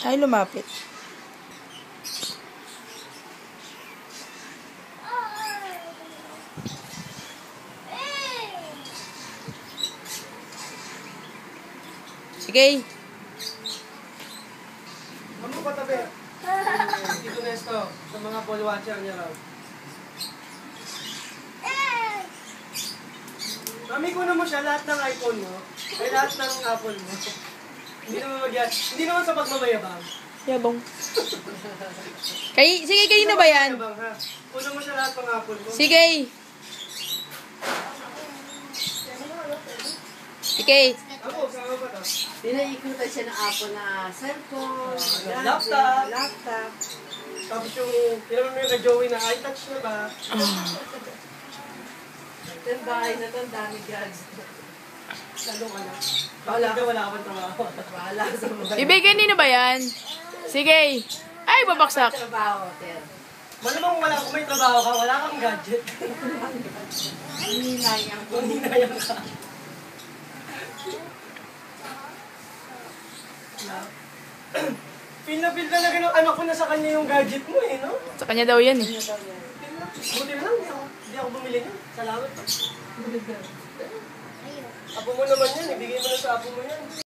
Ay, lumapit. Sige. Ano pa tabi? Tito Nesto, sa mga ball watcher niya raw. Mami, kunin mo siya lahat ng iPhone mo. Ay, lahat ng Apple mo. Hindi naman sa pagmamayabang. Yabong. Sige, kayo na ba yan? Kunin mo siya lahat ng Apple mo. Sige. Sige. Ako, saan ba to? Pinaikutan siya ng Apple na cellphone, laptop. Tapos yung, tinaman mo yung kay Joey na iTouch na ba? natanda ni Gads. Lalo ka na. Wala akong trabaho. Bahala sa mga Ibigay nino ba yan? Sige. Ay, babaksak. trabaho, Ter. Malamang kung may trabaho ka, wala kang gadget. Hininayang ko. Kung hinayang ka. Feel na feel talaga ng anak ko na sa kanya yung gadget mo eh, no? Sa kanya daw yan eh. Buti na lang, hindi ako bumili niya. Salamat. Apo mo naman yan, ibigay mo na sa apo mo yan.